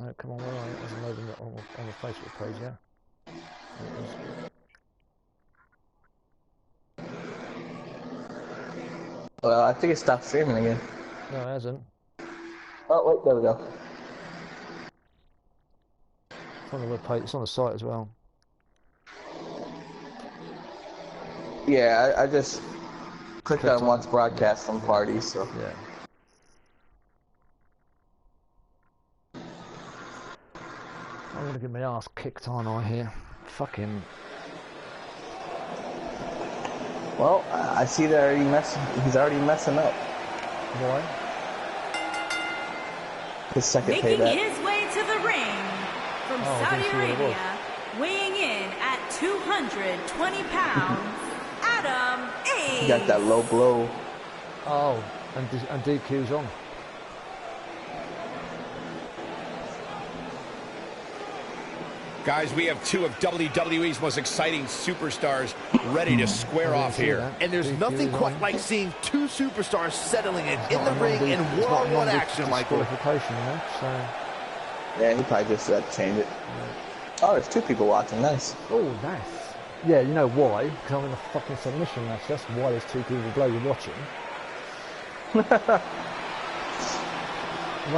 No, come on, where are you? There's a load on the Facebook page, yeah? Well, I think it stopped streaming again. No, it hasn't. Oh, wait, there we go. It's on the web page, it's on the site as well. Yeah, I just clicked on watch broadcast from parties, so. Yeah. I'm gonna get my ass kicked, aren't I, here? Fucking. Well, I see that he's already messing up. Why? His second Making payback. his way to the ring from Saudi Arabia, weighing in at 220 pounds, Adam Ace. He got that low blow. Oh, and DQ's on. Guys, we have two of WWE's most exciting superstars ready to square off here. And there's nothing quite like seeing two superstars settling it in the ring in one-on-one action, Michael. Yeah, he probably just changed it. Yeah. Oh, there's two people watching. Nice. Oh, nice. Yeah, you know why? Because I'm in a fucking submission match. That's why there's two people bloody watching. One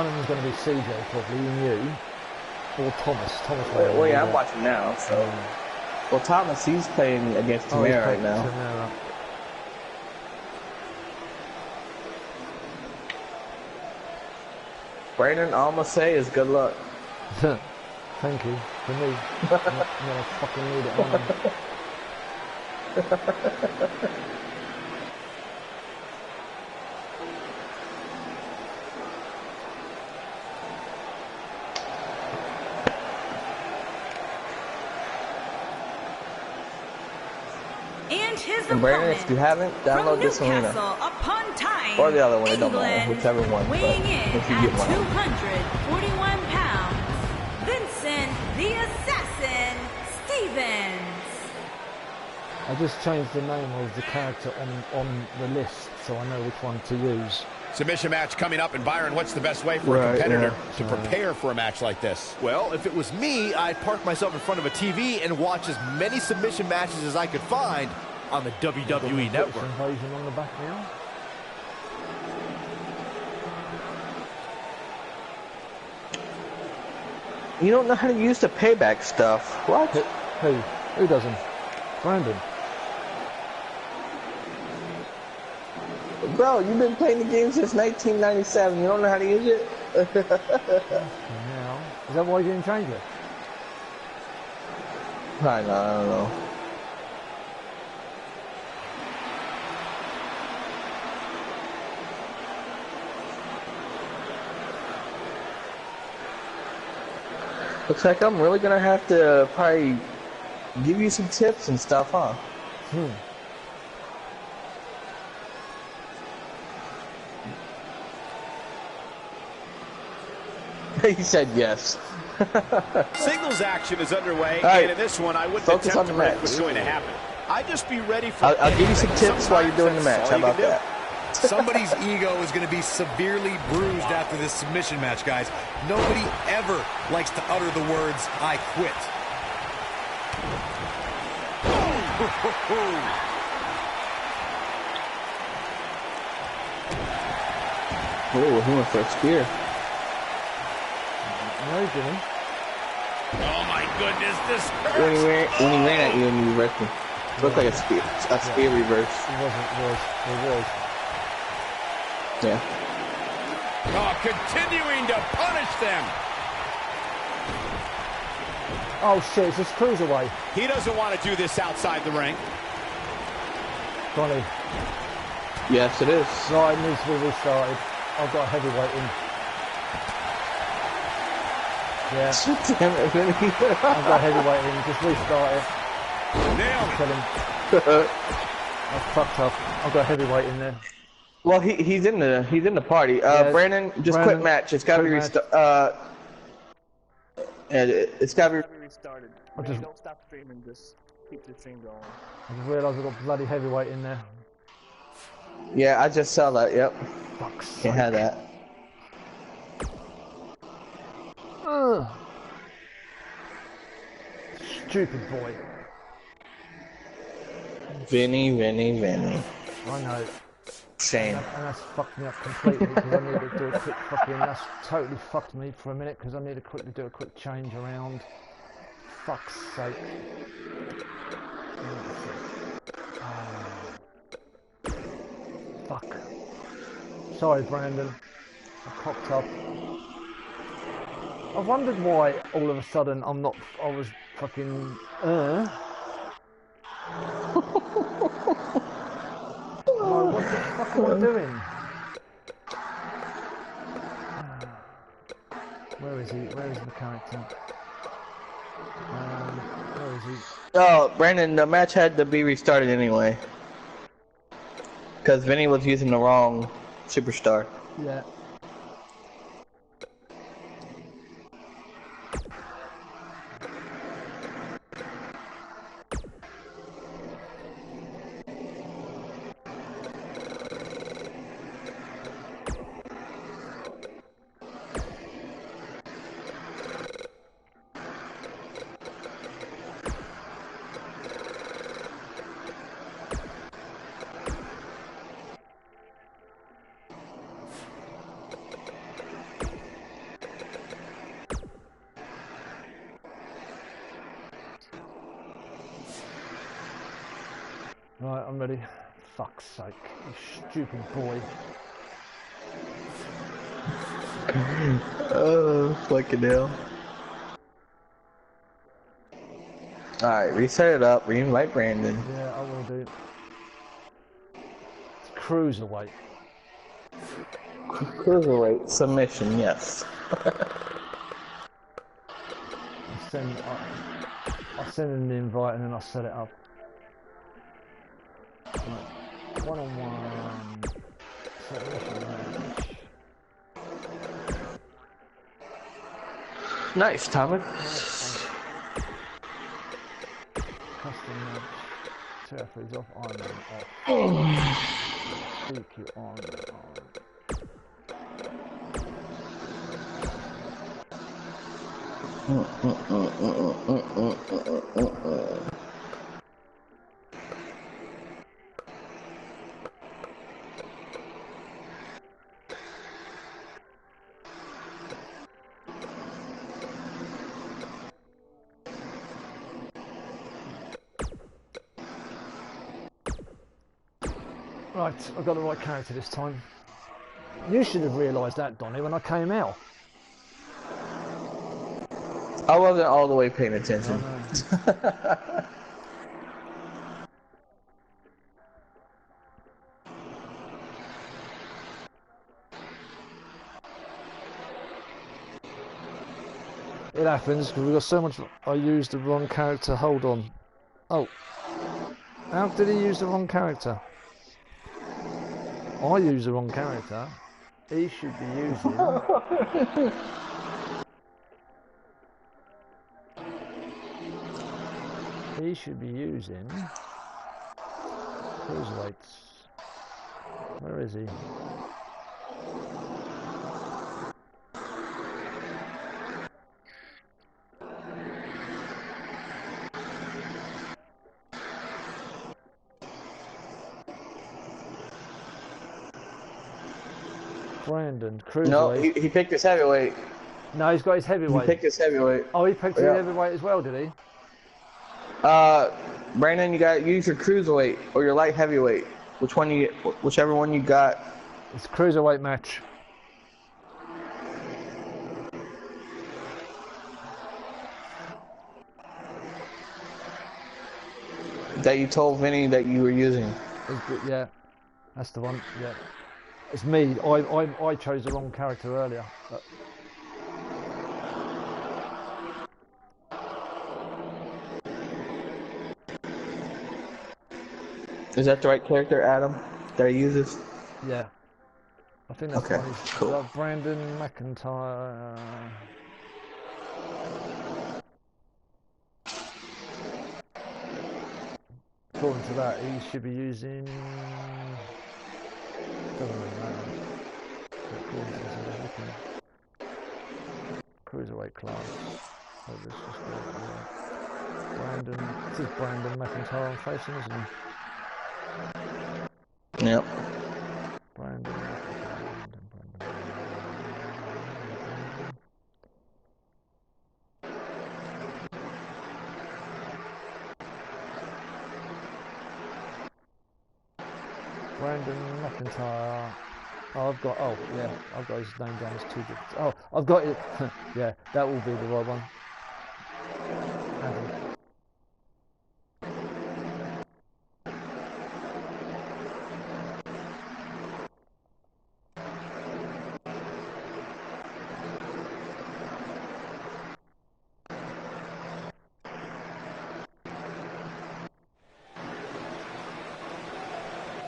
of them's going to be CJ, probably, and you. Or Thomas. Well, yeah, I'm watching now, so. Well, Thomas, he's playing against Tamara right now. Tamara. Brandon, all I'm gonna say is good luck. Thank you. For me. I'm gonna fucking need it, aren't I? And Brandon, if you haven't, download this arena. Or the other one, it don't matter, whichever one. Weighing in if you get at one. 241 pounds, Vincent the Assassin Stevens. I just changed the name of the character on the list, so I know which one to use. Submission match coming up, and Byron, what's the best way for a competitor to prepare for a match like this? Well, if it was me, I'd park myself in front of a TV and watch as many submission matches as I could find on the WWE Network. Invasion on the back now. You don't know how to use the payback stuff. What? Who doesn't? Brandon. Bro, you've been playing the game since 1997. You don't know how to use it? Now, is that why you didn't change it? I don't know. Looks like I'm really gonna have to probably give you some tips and stuff, huh? He said yes. Singles action is underway, right. and in this one, I wouldn't Focus attempt on to the predict match. what's going to happen. I'd just be ready for I'll give you some tips while you're doing the match. How about that? Somebody's ego is going to be severely bruised after this submission match, guys. Nobody ever likes to utter the words, "I quit." Oh, he went for a spear. No, he didn't. Oh my goodness, this hurts. When he ran at you and you reversed him. It looked like a spear reverse. It was. Yeah. Oh, continuing to punish them. Oh shit, it's just cruiserweight. He doesn't want to do this outside the ring. Donnie. Yes, it is. Right, it needs to be restarted. I've got a heavyweight in. Yeah. Damn it, really? I've got a heavyweight in. Just restart it. Nailed Kill him. I've fucked up. I've got a heavyweight in there. Well, he's in the party. Yeah, Brandon, just quit match. It's gotta be restarted. It's gotta be restarted. Don't stop streaming. Just keep the stream going. I just realised I've got bloody heavyweight in there. Yeah, I just saw that. Yep. Fuck's sake. Can't have that. Ugh. Stupid boy. Vinny. I know. Shame. And that's fucked me up completely because I need to do a quick fucking. That's totally fucked me for a minute because I need to quickly do a quick change around. Fuck's sake. Oh. Fuck. Sorry, Brandon. I cocked up. I wondered why all of a sudden I was fucking. Like, what the fuck am I doing? Where is he? Where is the character? Where is he? Oh, Brandon, the match had to be restarted anyway. Because Vinny was using the wrong superstar. Yeah. Right, I'm ready. Fuck's sake, you stupid boy. Oh, fucking hell. Alright, reset it up, re-invite Brandon. Yeah, I will do. It's cruiserweight. Cruiserweight submission, yes. I'll send him the invite and then I'll set it up. Right. One-on-one submission match. Nice, Thomas. Custom match. Two referees off, Iron Man off. DQ on. Right, I've got the right character this time. You should have realised that, Donnie, when I came out. I wasn't all the way paying attention. It happens because we've got so much. I used the wrong character. Hold on. Oh, how did he use the wrong character? I used the wrong character. He should be using. He should be using cruiserweights. Where is he? Brandon, cruiserweight. No, he picked his heavyweight. No, he's got his heavyweight. He picked his heavyweight. Oh, he picked his heavyweight as well, did he? Brandon, you got to use your cruiserweight or your light heavyweight. Whichever one you got. It's a cruiserweight match. That you told Vinny that you were using. Yeah, that's the one. Yeah, it's me. I chose the wrong character earlier. But... Is that the right character, Adam, that he uses? Yeah. I think that's okay. Cool. Brandon McIntyre. According to that, he should be using. Doesn't really matter. According to this, cruiserweight class. So this just Brandon. This is Brandon McIntyre I'm facing, isn't he? Yep. Brandon McIntyre. Brandon McIntyre. Oh, I've got his name down as 2 different. Oh, I've got it. Yeah, that will be the right one. Adam.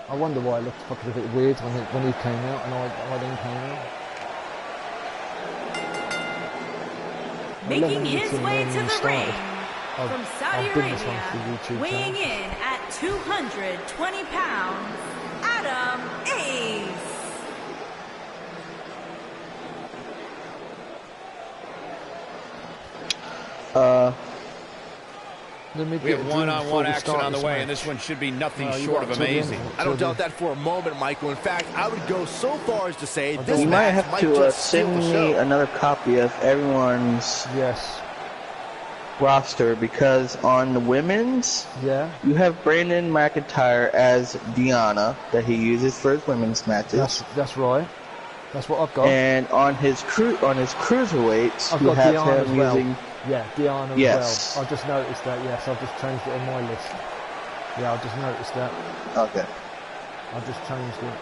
I wonder why it looked fucking a bit weird when he came out and I then came out. Making his way to the ring from Saudi Arabia, weighing in at 220 pounds, Adam Ace. We have one-on-one action on the way, and this one should be nothing short of amazing. I don't doubt that for a moment, Michael. In fact, I would go so far as to say this you might match have to send me another copy of everyone's roster, because on the women's, you have Brandon McIntyre as Deanna that he uses for his women's matches. That's right. That's what I've got. And on his cruiserweights, you have Deanna him using. Yeah, Deanna as well. I just noticed that, yes. I've just changed it on my list. Yeah, I just noticed that. Okay. I just changed it.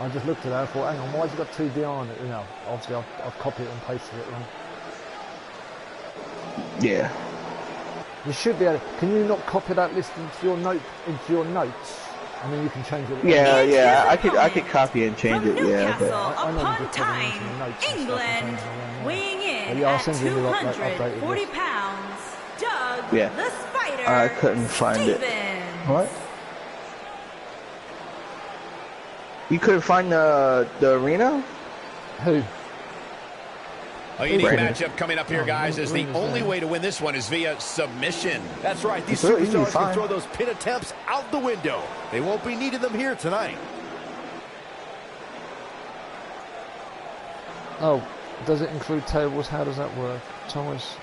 I just looked at that and thought, hang on, why has he got 2 Deanna? You know, obviously I've copied it and pasted it wrong. Yeah. You should be able to, can you not copy that list into your notes? And then you can change it. Yeah, I could copy and change it. Yeah. Okay. Upon time, England, weighing in at 240 pounds, Doug the Spider. I couldn't find it. What? You couldn't find the arena? Who? A unique matchup coming up here, guys, as the only way to win this one is via submission. That's right. These superstars can throw those pin attempts out the window. They won't be needing them here tonight. Oh, does it include tables? How does that work? Thomas?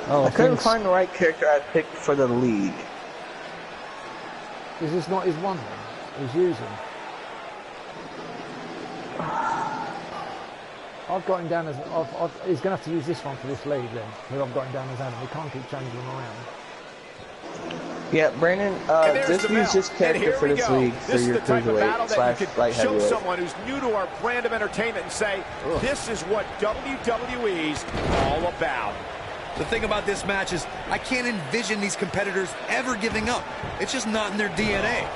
I couldn't find the right character I picked for the league. Is this not his one then? He's using. I've got him down as. He's going to have to use this one for this league then. Who I've got him down as Adam. We can't keep changing them around. Yeah, Brandon, just use this character for this league for your cruiserweight / light show heavyweight. someone who's new to our brand of entertainment and say, this is what WWE's all about. The thing about this match is I can't envision these competitors ever giving up. It's just not in their DNA.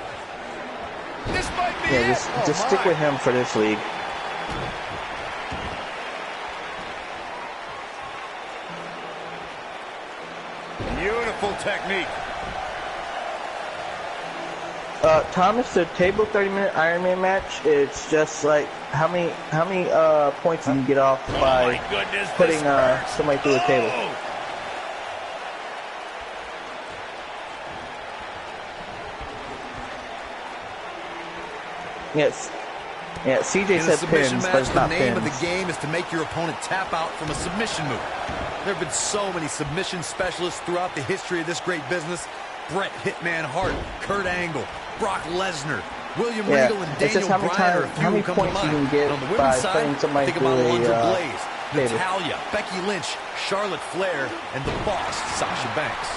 This might be it. Just stick with him for this league. Beautiful technique. Thomas, the table 30-minute Iron Man match, it's just like how many points you can get off by putting somebody through a table. Yes. Yeah, CJ said pins, but it's not pins. The name of the game is to make your opponent tap out from a submission move. There have been so many submission specialists throughout the history of this great business. Bret Hitman Hart, Kurt Angle, Brock Lesnar, William Regal, and Daniel Bryan are a few who come to mind. And on the women's side, think about Alundra Blaze, Natalya, Becky Lynch, Charlotte Flair, and the boss, Sasha Banks.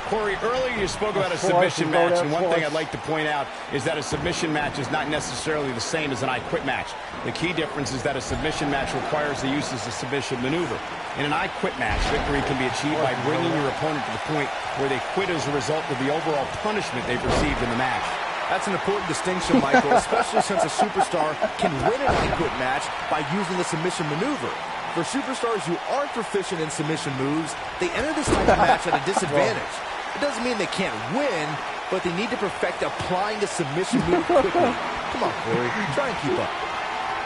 Corey, earlier you spoke about a submission match, and one thing I'd like to point out is that a submission match is not necessarily the same as an I Quit match. The key difference is that a submission match requires the use of a submission maneuver. In an I Quit match, victory can be achieved by bringing your opponent to the point where they quit as a result of the overall punishment they've received in the match. That's an important distinction, Michael, especially since a superstar can win an I Quit match by using the submission maneuver. For superstars who aren't proficient in submission moves, they enter this type of match at a disadvantage. It doesn't mean they can't win, but they need to perfect applying the submission move quickly. Come on, Corey. Try and keep up.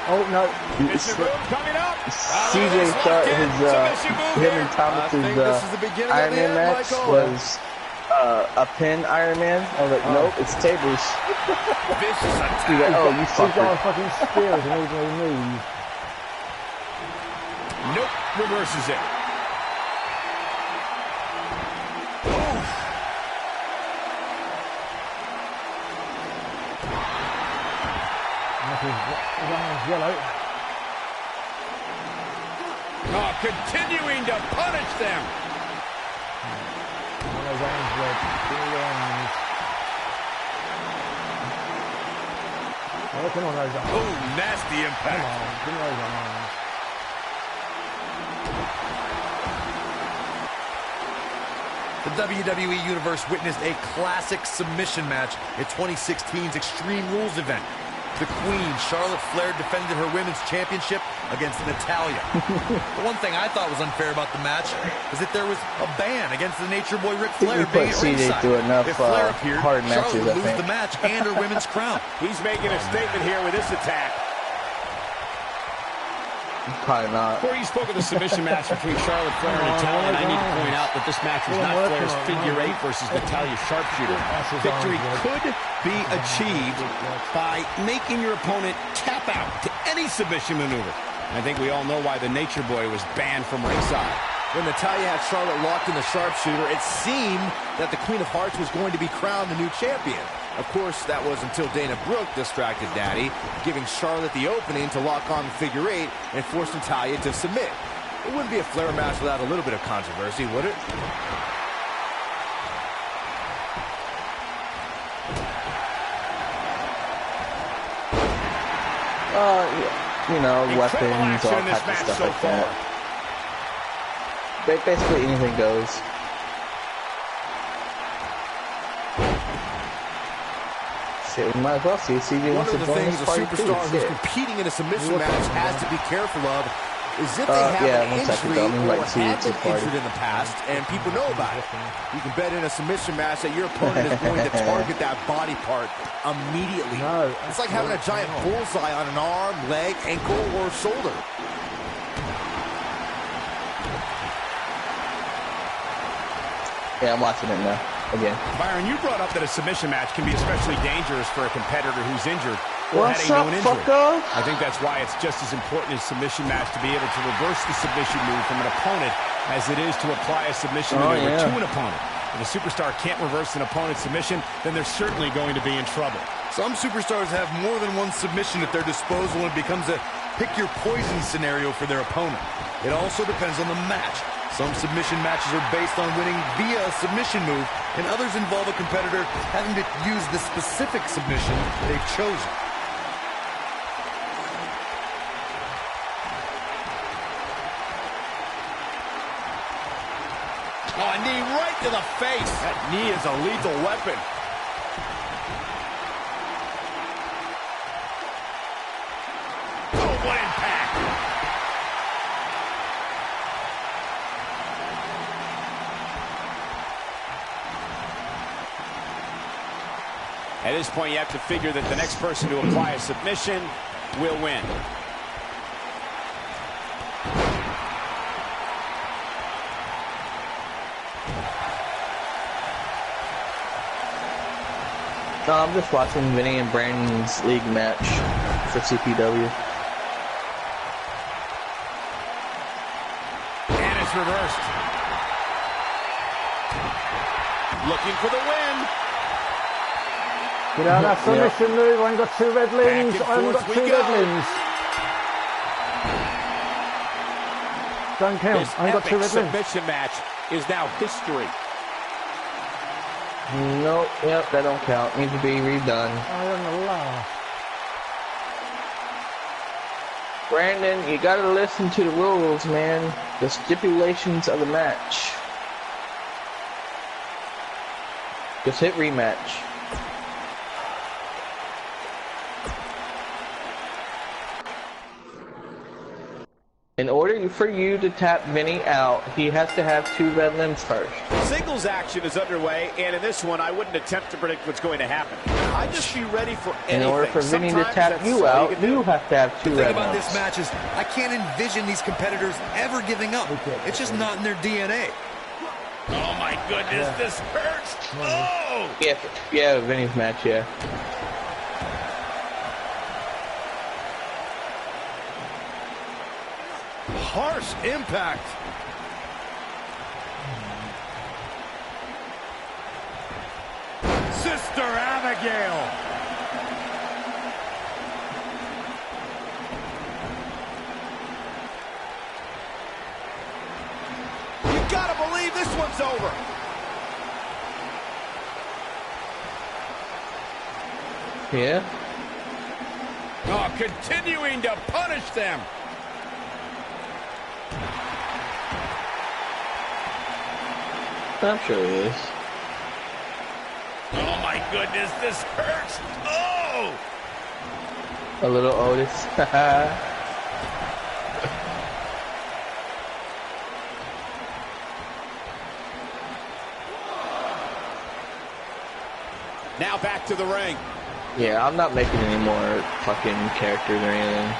Oh, no. Coming up. CJ thought him and Thomas's Iron Man match was a pin Iron Man. I was like, nope, it's tables. Vicious attack. He's like, oh, you He's got a fucker. fucking spear as an ordinary move. Nope, reverses it. His arm's yellow. Oh, continuing to punish them. His arm's red. Give me your arms. Oh, come on, those arms. Oh, nasty Come impact. on, give me those arms. The WWE Universe witnessed a classic submission match at 2016's Extreme Rules event. The Queen, Charlotte Flair, defended her women's championship against Natalya. The one thing I thought was unfair about the match is that there was a ban against the Nature Boy Ric Flair being at CJ ringside. through enough If Flair appeared, hard matches, Charlotte would I lose think. the match and her women's crown. He's making a statement here with this attack. Probably not. Corey, you spoke of the submission match between Charlotte Flair and Natalya, and I need to point out that this match was not Flair's figure eight versus Natalya's sharpshooter. Victory could be achieved by making your opponent tap out to any submission maneuver. I think we all know why the Nature Boy was banned from ringside. When Natalya had Charlotte locked in the sharpshooter, it seemed that the Queen of Hearts was going to be crowned the new champion. Of course, that was until Dana Brooke distracted Daddy, giving Charlotte the opening to lock on the figure eight and force Natalya to submit. It wouldn't be a Flair match without a little bit of controversy, would it? You know, Incredible weapons, action all in this types of match stuff so like far. that. Basically anything goes. Shit, we might as well see CJ One wants of to the join things this a party superstar too. who's Shit. competing in a submission match has to be careful of is if they have yeah, an 1 second, injury though. I'm or inviting CJ have to been the party. injured in the past, and people know about it. You can bet in a submission match that your opponent is going to target that body part immediately. No, It's like having a giant bullseye on an arm, leg, ankle, or shoulder. Yeah, I'm watching it now. Again. Byron, you brought up that a submission match can be especially dangerous for a competitor who's injured or What's had a up, known injury. fucker? I think that's why it's just as important in a submission match to be able to reverse the submission move from an opponent as it is to apply a submission maneuver to an opponent. If a superstar can't reverse an opponent's submission, then they're certainly going to be in trouble. Some superstars have more than one submission at their disposal and it becomes a pick-your-poison scenario for their opponent. It also depends on the match. Some submission matches are based on winning via a submission move, and others involve a competitor having to use the specific submission they've chosen. Oh, a knee right to the face. That knee is a lethal weapon. Oh, what impact. At this point, you have to figure that the next person to apply a submission will win. No, I'm just watching Vinny and Brandon's league match for CPW. And it's reversed. Looking for the win. Get out of that submission move. I ain't got 2 red limbs. I haven't got 2 red limbs. Don't count. I ain't got 2 red limbs. Submission match is now history. Nope, yep, that don't count. Needs to be redone. I am the last. Brandon, you gotta listen to the rules, man. The stipulations of the match. Just hit rematch. In order for you to tap Vinny out, he has to have 2 red limbs first. Singles action is underway, and in this one, I wouldn't attempt to predict what's going to happen. I'd just be ready for anything. In order for Vinny to tap you out, you have to have 2 red limbs. The thing about this match is, I can't envision these competitors ever giving up. It's just not in their DNA. Oh my goodness, this hurts! Oh! Yeah, Vinny's match, yeah. Harsh impact. Sister Abigail. You gotta believe this one's over. Yeah. Oh, continuing to punish them. I'm sure he is. Oh my goodness, this hurts. Oh! A little Otis. Now back to the ring. Yeah, I'm not making any more fucking characters or anything.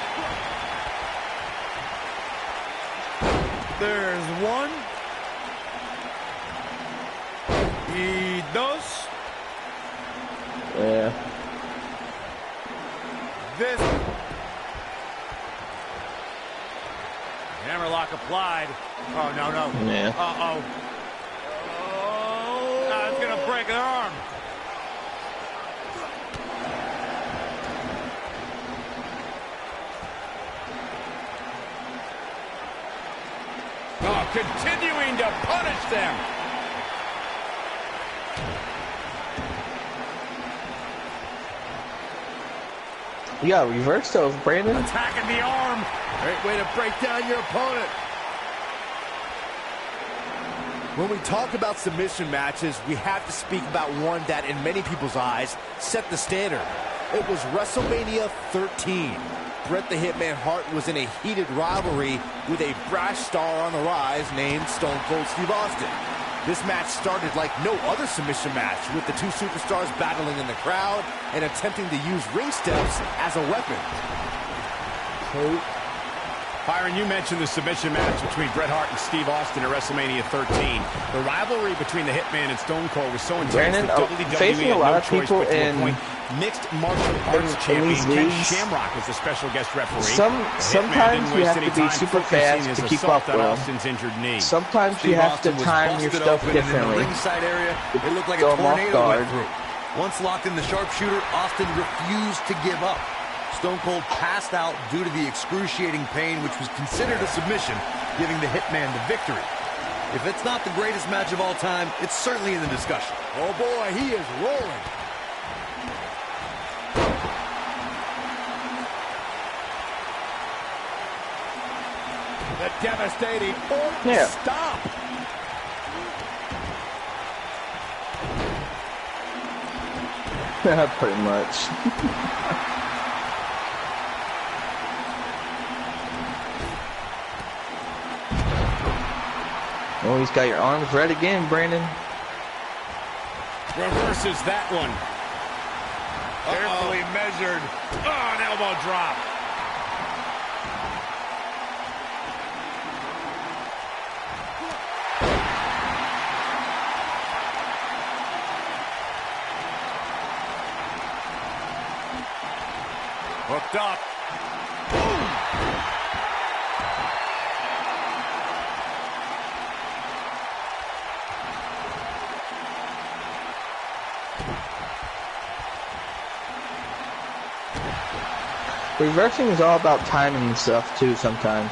There's one. Y dos. Yeah. This. Hammerlock applied. Oh, no, no. Yeah. Uh-oh. Oh, it's going to break an arm. Oh, continuing to punish them. You got reverse those, Brandon. Attacking the arm. Great way to break down your opponent. When we talk about submission matches, we have to speak about one that, in many people's eyes, set the standard. It was WrestleMania 13. Bret the Hitman Hart was in a heated rivalry with a brash star on the rise named Stone Cold Steve Austin. This match started like no other submission match, with the two superstars battling in the crowd and attempting to use ring steps as a weapon. Byron, you mentioned the submission match between Bret Hart and Steve Austin at WrestleMania 13. The rivalry between the Hitman and Stone Cold was so intense Brandon, that WWE facing a had lot no of choice people but to in appoint mixed martial arts champion these Ken leagues. Shamrock as the special guest referee. Sometimes you have to be super fast to keep up with them. Austin's injured knee. Sometimes you have to time your stuff differently. In the ringside area, it looked like Throw a 'em off tornado went guard. through. Once locked in the sharpshooter, Austin refused to give up. Stone Cold passed out due to the excruciating pain, which was considered a submission, giving the Hitman the victory. If it's not the greatest match of all time, it's certainly in the discussion. Oh boy, he is rolling. The devastating Orton stop. Pretty much. Oh, he's got your arms red again, Brandon. Reverses that one. Carefully measured. Oh, an elbow drop. Hooked up. Boom. Reversing is all about timing and stuff too sometimes.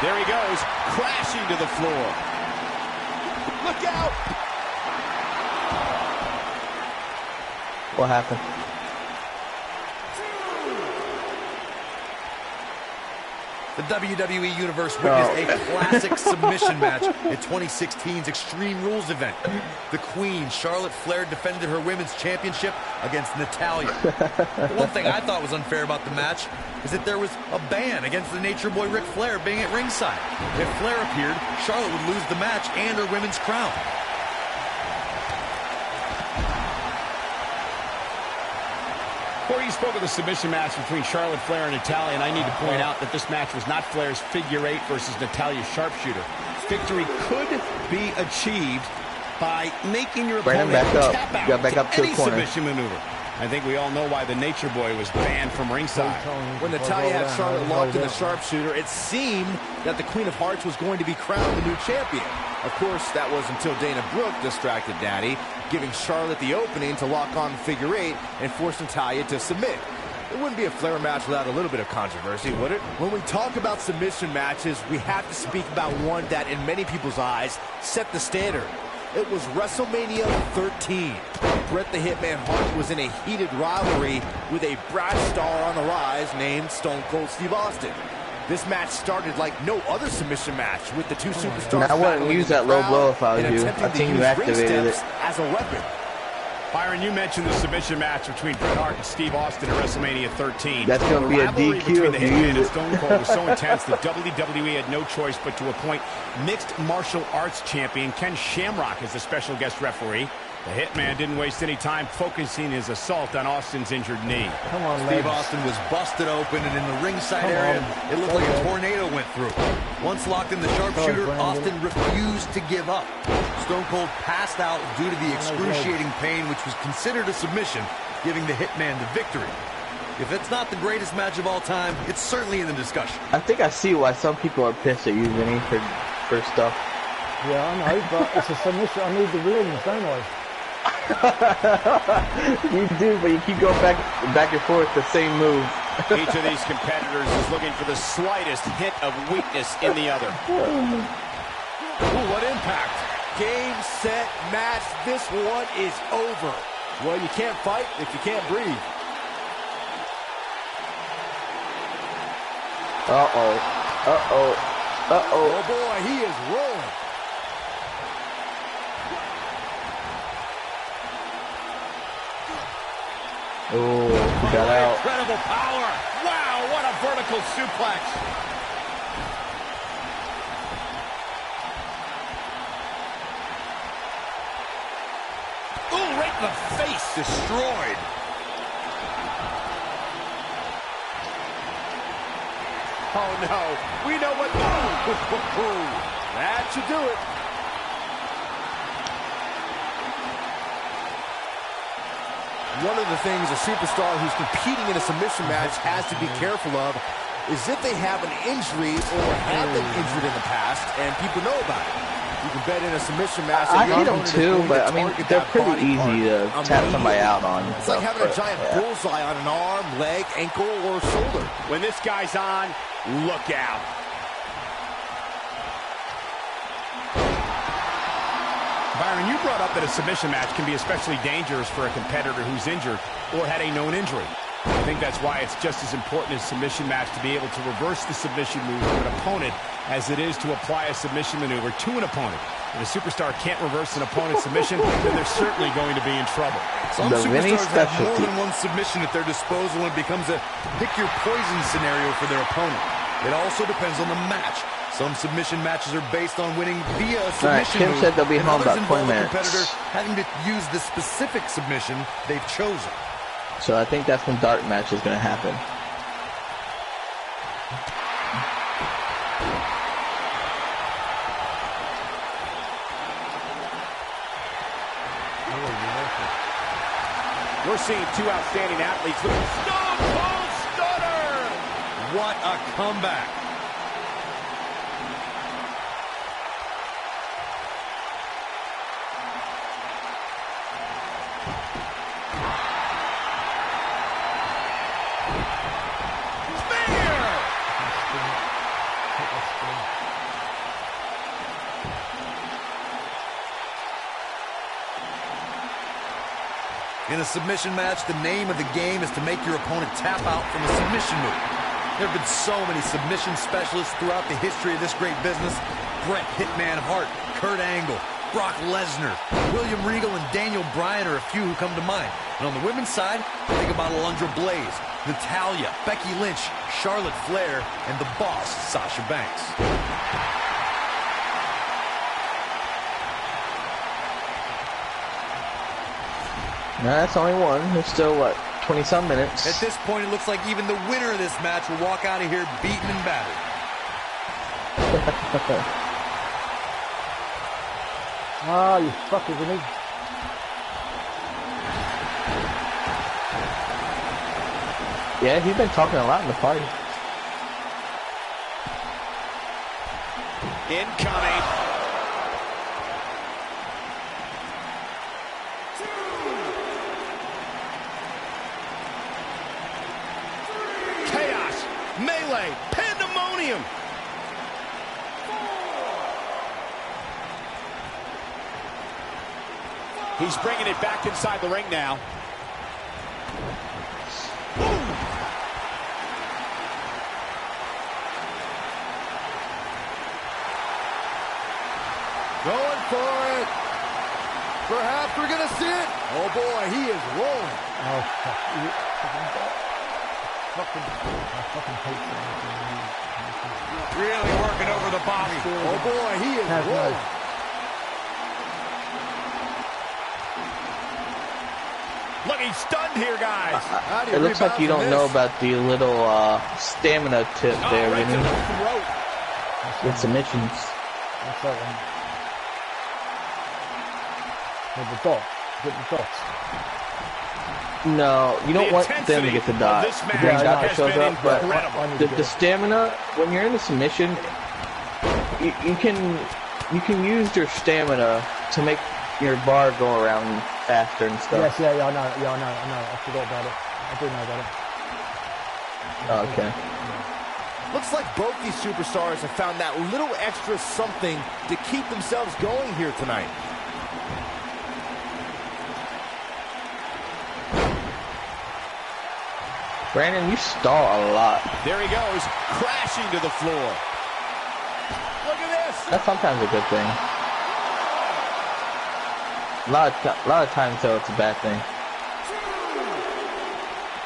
There he goes, crashing to the floor. Look out! What happened? The WWE Universe witnessed a classic submission match at 2016's Extreme Rules event. The Queen, Charlotte Flair, defended her women's championship against Natalya. One thing I thought was unfair about the match is that there was a ban against the Nature Boy Ric Flair being at ringside. If Flair appeared, Charlotte would lose the match and her women's crown. Corey, you spoke of the submission match between Charlotte Flair and Natalya, and I need to point out that this match was not Flair's figure eight versus Natalya's sharpshooter. Victory could be achieved by making your opponent tap out back up to any the corner. submission maneuver. I think we all know why the Nature Boy was banned from ringside. When Natalya had Charlotte locked in the sharpshooter, it seemed that the Queen of Hearts was going to be crowned the new champion. Of course, that was until Dana Brooke distracted Daddy, giving Charlotte the opening to lock on the figure eight and force Natalya to submit. It wouldn't be a Flair match without a little bit of controversy, would it? When we talk about submission matches, we have to speak about one that, in many people's eyes, set the standard. It was WrestleMania 13. Bret the Hitman Hart was in a heated rivalry with a brash star on the rise named Stone Cold Steve Austin. This match started like no other submission match, with the two superstars I wouldn't use that low blow if I was and you. attempting I to think you use ring activated it. steps as a weapon. Byron, you mentioned the submission match between Bret Hart and Steve Austin at WrestleMania 13. That's going to be a rivalry DQ between the if you Hitman use and it. Stone Cold was so intense that WWE had no choice but to appoint mixed martial arts champion Ken Shamrock as the special guest referee. The Hitman didn't waste any time focusing his assault on Austin's injured knee. Come on, Steve legs. Austin was busted open, and in the ringside Come area, on. it looked like a tornado went through. Once locked in the sharpshooter, Brandon. Austin refused to give up. Stone Cold passed out due to the excruciating pain, which was considered a submission, giving the Hitman the victory. If it's not the greatest match of all time, it's certainly in the discussion. I think I see why some people are pissed at you, Vinny, for stuff. Yeah, I know, but it's a submission. I need the realness, don't I? You do, but you keep going back and forth the same move. Each of these competitors is looking for the slightest hint of weakness in the other. Ooh, what impact. Game, set, match. This one is over. Well, you can't fight if you can't breathe. Uh-oh. Uh-oh. Uh-oh. Oh, boy, he is rolling. Oh, he got out. Incredible power. Wow, what a vertical suplex. Ooh, right in the face. Destroyed. Oh, no. We know what... That should do it. One of the things a superstar who's competing in a submission match has to be careful of is if they have an injury or have been injured in the past and people know about it. You can bet in a submission match. I hit them too, but I mean, they're pretty easy to tap somebody out on. It's like having a giant bullseye on an arm, leg, ankle, or shoulder. When this guy's on, look out. Byron, you brought up that a submission match can be especially dangerous for a competitor who's injured or had a known injury. I think that's why it's just as important as a submission match to be able to reverse the submission move to an opponent as it is to apply a submission maneuver to an opponent. If a superstar can't reverse an opponent's submission, then they're certainly going to be in trouble. Some superstars have more than one submission at their disposal, and it becomes a pick-your-poison scenario for their opponent. It also depends on the match. Some submission matches are based on winning via a submission Kim move, said they'll be and home others about involve 20 a minutes. competitor having to use the specific submission they've chosen. So I think that's when dark match is going to happen. We're seeing two outstanding athletes with a Stone Cold Stunner! What a comeback. In a submission match, the name of the game is to make your opponent tap out from a submission move. There have been so many submission specialists throughout the history of this great business. Bret Hitman Hart, Kurt Angle, Brock Lesnar, William Regal, and Daniel Bryan are a few who come to mind. And on the women's side, think about Alundra Blaze, Natalya, Becky Lynch, Charlotte Flair, and the boss, Sasha Banks. No, that's only one. There's still, what, 20-some minutes? At this point, it looks like even the winner of this match will walk out of here beaten and battered. Ah, you fucker, Vinny. Yeah, he's been talking a lot in the party. Incoming. Chaos, melee, pandemonium. He's bringing it back inside the ring now. Going for it. Perhaps we're going to see it. Oh, boy, he is rolling. Oh, fuck. I fucking hate that. Really working over the body. Oh, boy, he is rolling. Look, he's stunned here, guys. It looks like you don't know about the little stamina tip there, right to Vinny. the throat. With submissions. What's that one? With the dot. Get the dots. No, you don't The want them to intensity get the of dot. this match The green dot has shows been up, but incredible. the stamina, when you're in a submission, you can use your stamina to make your bar go around faster and stuff. Yes, I know. I forgot about it. I do know about it. Okay. Looks like both these superstars have found that little extra something to keep themselves going here tonight. Brandon, you stall a lot. There he goes, crashing to the floor. Look at this. That's sometimes a good thing. A lot of times, though, it's a bad thing.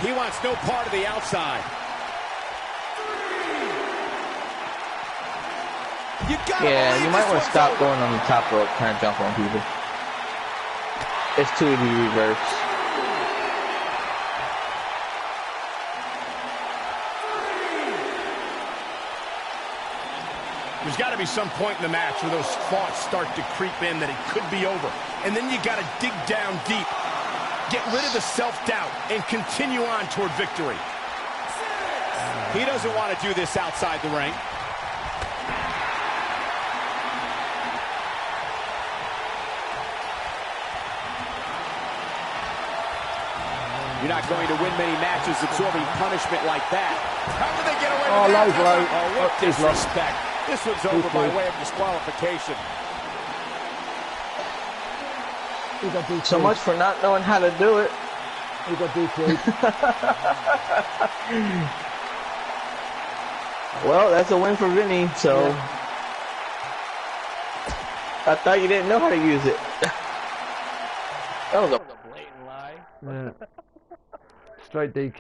He wants no part of the outside. Yeah, you might want to stop going on the top rope, trying to jump on people. It's too easy to reverse. There's got to be some point in the match where those thoughts start to creep in that it could be over. And then you got to dig down deep, get rid of the self-doubt, and continue on toward victory. He doesn't want to do this outside the ring. You're not going to win many matches absorbing punishment like that. How did they get away with that? Oh, what disrespect. This one's over by way of disqualification. So much for not knowing how to do it. He got DQ'd. Well, that's a win for Vinny, so... Yeah. I thought you didn't know how to use it. That was a blatant lie. Yeah. Straight DQ.